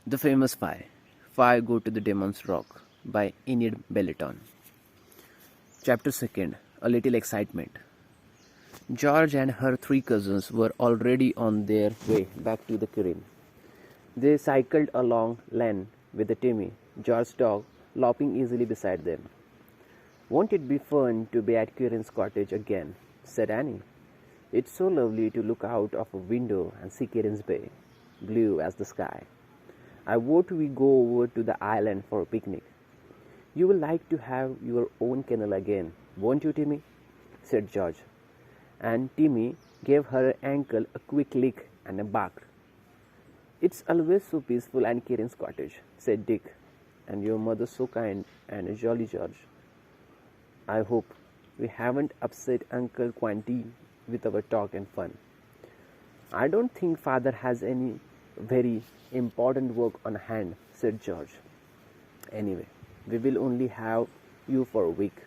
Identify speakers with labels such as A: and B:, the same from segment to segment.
A: The famous Five Go to the Demon's Rock by Enid Blyton. Chapter 2. A Little Excitement. George and her three cousins were already on their way back to the Kirin. They cycled along lane with the Timmy, George's dog, lopping easily beside them. "Won't it be fun to be at Kirin's cottage again?" said Annie. "It's so lovely to look out of a window and see Kirin's bay, blue as the sky. I vote we go over to the island for a picnic. You will like to have your own kennel again, won't you, Timmy?" said George. And Timmy gave her ankle a quick lick and a bark. "It's always so peaceful at Kirin's cottage," said Dick. "And your mother so kind and jolly, George. I hope we haven't upset Uncle Quanti with our talk and fun." "I don't think Father has any very important work on hand," said George. "Anyway, we will only have you for a week.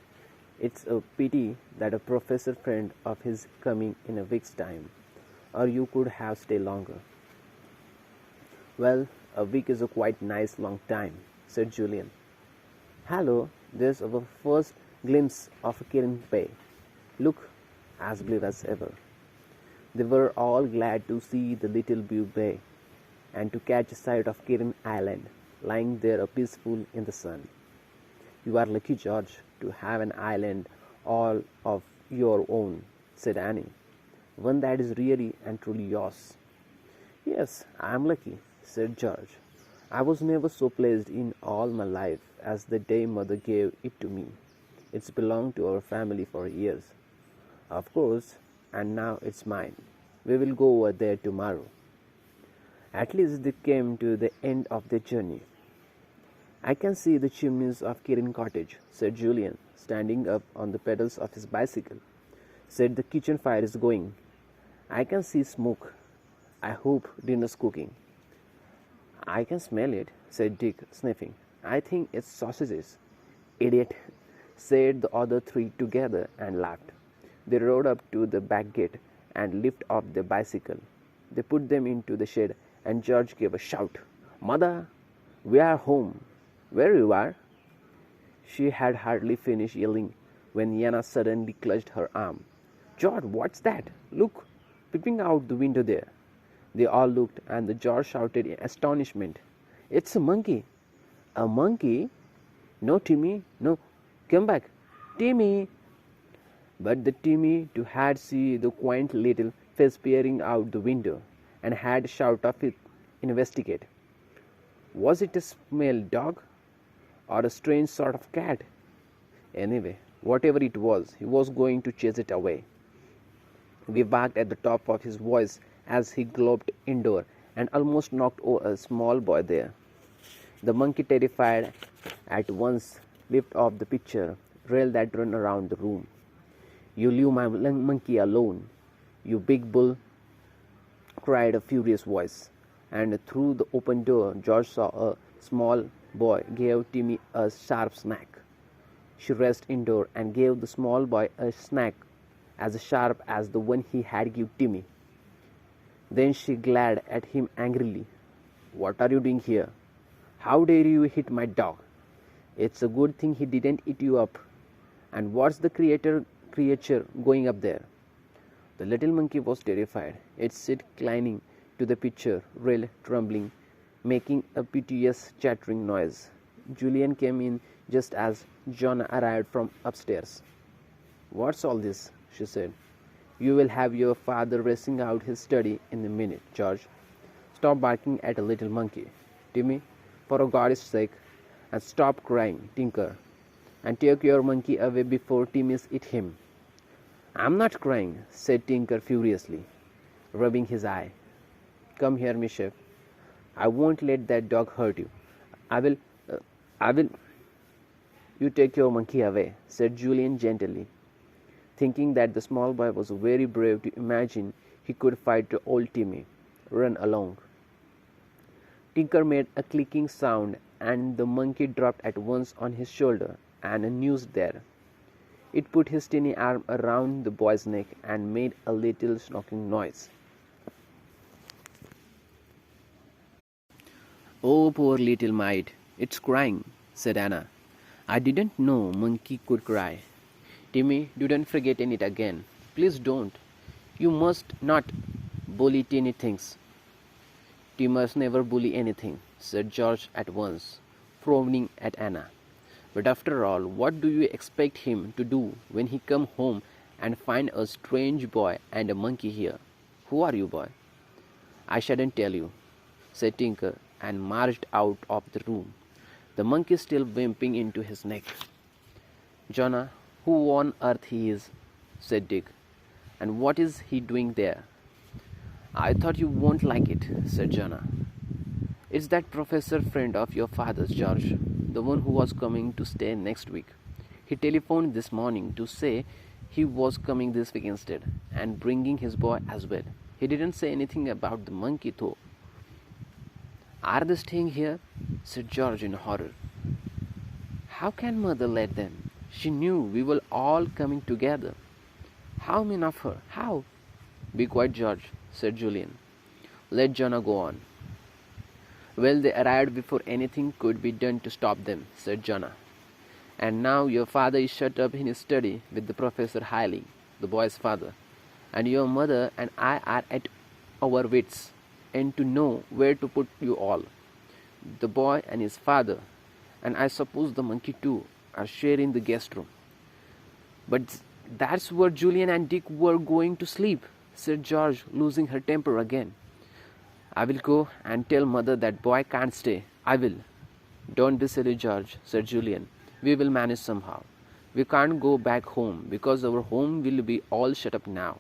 A: It's a pity that a professor friend of his coming in a week's time, or you could have stayed longer." "Well, a week is a quite nice long time," said Julian. "Hello, there's our first glimpse of Kirin Bay. Look, as blue as ever." They were all glad to see the little blue bay and to catch sight of Kirin Island, lying there peaceful in the sun. "You are lucky, George, to have an island all of your own," said Annie. "One that is really and truly yours." "Yes, I am lucky," said George. "I was never so pleased in all my life as the day Mother gave it to me. It's belonged to our family for years, of course, and now it's mine. We will go over there tomorrow." At least they came to the end of their journey. "I can see the chimneys of Kirin Cottage," said Julian, standing up on the pedals of his bicycle. "Said the kitchen fire is going. I can see smoke. I hope dinner's cooking." "I can smell it," said Dick, sniffing. "I think it's sausages." "Idiot," said the other three together and laughed. They rode up to the back gate and lifted off their bicycle. They put them into the shed, and George gave a shout. "Mother, we are home. Where you are?" She had hardly finished yelling when Yana suddenly clutched her arm. "George, what's that? Look, peeping out the window there." They all looked, and George shouted in astonishment, "It's a monkey!" "A monkey? No, Timmy, no. Come back, Timmy!" But the Timmy too had seen the quaint little face peering out the window, and had shouted of it investigate. Was it a small dog, or a strange sort of cat? Anyway, whatever it was, he was going to chase it away. We barked at the top of his voice as he galloped indoor and almost knocked over a small boy there. The monkey, terrified, at once leaped off the picture rail that ran around the room. "You leave my monkey alone, you big bull!" cried a furious voice. And through the open door, George saw a small boy gave Timmy a sharp snack. She raced indoor and gave the small boy a snack as sharp as the one he had given Timmy. Then she glared at him angrily. "What are you doing here? How dare you hit my dog? It's a good thing he didn't eat you up. And what's the creature going up there?" The little monkey was terrified. Its seat clinging to the picture rail trembling, making a piteous chattering noise. Julian came in just as John arrived from upstairs. "What's all this?" she said. "You will have your father racing out his study in a minute, George. Stop barking at a little monkey, Timmy, for God's sake, and stop crying, Tinker, and take your monkey away before Timmy's eat him." "I'm not crying," said Tinker furiously, rubbing his eye. "Come here, Mischief. I won't let that dog hurt you. I will. You take your monkey away," said Julian gently, thinking that the small boy was very brave to imagine he could fight old Timmy. "Run along." Tinker made a clicking sound, and the monkey dropped at once on his shoulder and noosed there. It put his tiny arm around the boy's neck and made a little snorking noise. Oh, poor little mite, it's crying, said Anna. I didn't know monkey could cry. Timmy, don't forget it again. Please don't. You must not bully teeny things. Tim must never bully anything, said George at once, frowning at Anna. But after all, what do you expect him to do when he come home and find a strange boy and a monkey here? Who are you, boy? I shouldn't tell you, said Tinker, and marched out of the room, the monkey still whimpering into his neck. Jonah, who on earth he is, said Dick, and what is he doing there? I thought you won't like it, said Jonah. It's that professor friend of your father's, George, the one who was coming to stay next week. He telephoned this morning to say he was coming this week instead, and bringing his boy as well. He didn't say anything about the monkey though. Are they staying here? Said George in horror. How can mother let them? She knew we were all coming together. How mean of her? How? Be quiet, George, said Julian. Let Jonah go on. Well, they arrived before anything could be done to stop them, said Jonah. And now your father is shut up in his study with the Professor Hiley, the boy's father, and your mother and I are at our wits' end to know where to put you all. The boy and his father, and I suppose the monkey too, are sharing the guest room. But that's where Julian and Dick were going to sleep, said George, losing her temper again. I will go and tell mother that boy can't stay. I will. Don't be silly, George, said Julian. We will manage somehow. We can't go back home because our home will be all shut up now.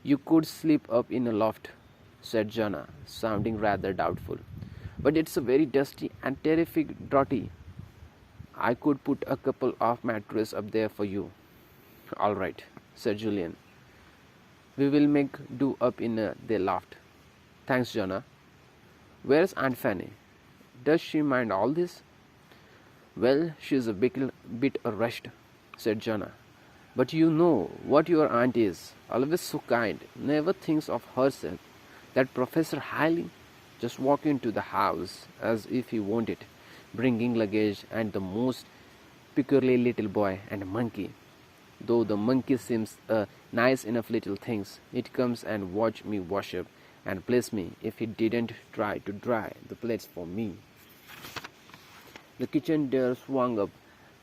A: You could sleep up in a loft, said Jonah, sounding rather doubtful. But it's a very dusty and terrific draughty. I could put a couple of mattresses up there for you. All right, said Julian. We will make do up in the loft. Thanks, Jonah. Where's Aunt Fanny? Does she mind all this? Well, she's a bit rushed, said Jonah. But you know what your aunt is. Always so kind. Never thinks of herself. That Professor Hiley just walked into the house as if he wanted, bringing luggage and the most peculiar little boy and monkey. Though the monkey seems a nice enough little thing, it comes and watch me wash up, and bless me if he didn't try to dry the plates for me. The kitchen door swung up,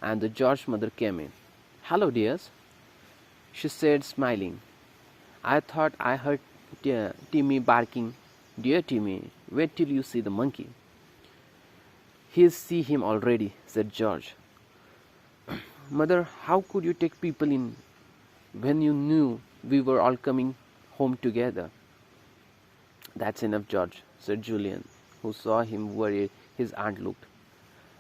A: and the George mother came in. Hello, dears, she said, smiling. I thought I heard Timmy barking. Dear Timmy, wait till you see the monkey. He's see him already, said George. Mother, how could you take people in when you knew we were all coming home together? That's enough, George, said Julian, who saw him worried his aunt looked.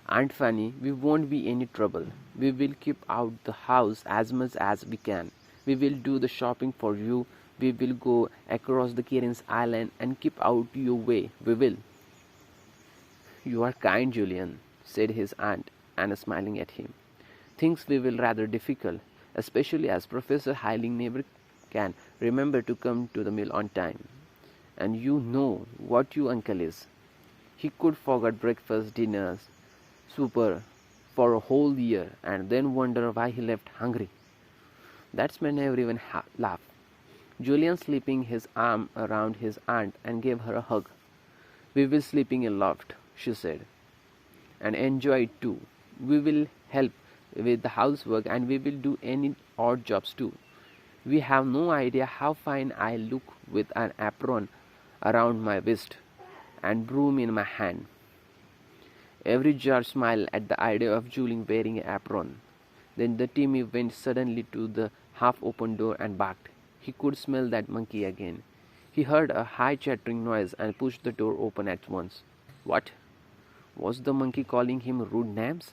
A: Aunt Fanny, we won't be any trouble. We will keep out the house as much as we can. We will do the shopping for you. We will go across the Karen's Island and keep out your way. We will. You are kind, Julian, said his aunt, Anna, smiling at him. Things we will rather difficult, especially as Professor Hiling never can remember to come to the mill on time. And you know what your uncle is. He could forget breakfast, dinners, supper for a whole year and then wonder why he left hungry. That's made everyone laugh. Julian slipping his arm around his aunt and gave her a hug. We will sleeping in loft, she said, and enjoy it too. We will help with the housework and we will do any odd jobs too. We have no idea how fine I look with an apron around my waist and broom in my hand. Every George smiled at the idea of Julian wearing an apron. Then the Timmy went suddenly to the half-open door and barked. He could smell that monkey again. He heard a high chattering noise and pushed the door open at once. What? Was the monkey calling him rude names?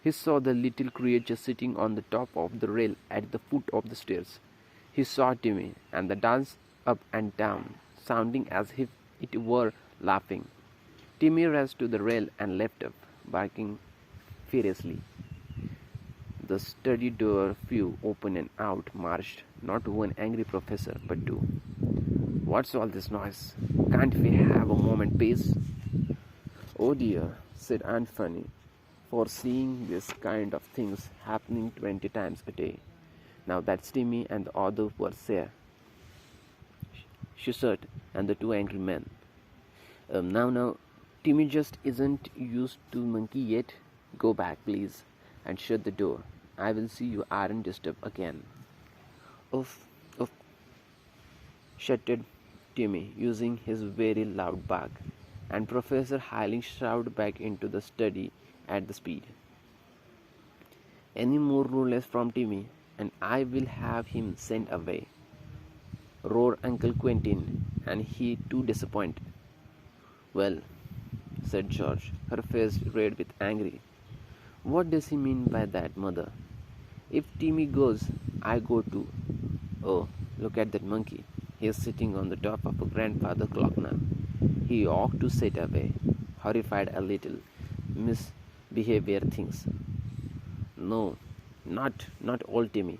A: He saw the little creature sitting on the top of the rail at the foot of the stairs. He saw Timmy, and the dance up and down, sounding as if it were laughing. Timmy raced to the rail and leapt up, barking furiously. The study door flew open and out marched not one angry professor, but two. What's all this noise? Can't we have a moment peace? Oh dear, said Aunt Fanny, foreseeing this kind of things happening 20 times a day. Now that's Timmy and the other were there. Shusert and the two angry men. Now, Timmy just isn't used to monkey yet. Go back, please, and shut the door. I will see you aren't disturbed again. Oof, oof, shouted Timmy, using his very loud bark, and Professor Hiling shouted back into the study at the speed. Any more rudeness from Timmy, and I will have him sent away, roared Uncle Quentin, and he too disappointed. Well, said George, her face red with anger. What does he mean by that, Mother? If Timmy goes, I go too. Oh, look at that monkey. He is sitting on the top of a grandfather clock now. He ought to sit away, horrified a little misbehavior things. No, not old Timmy,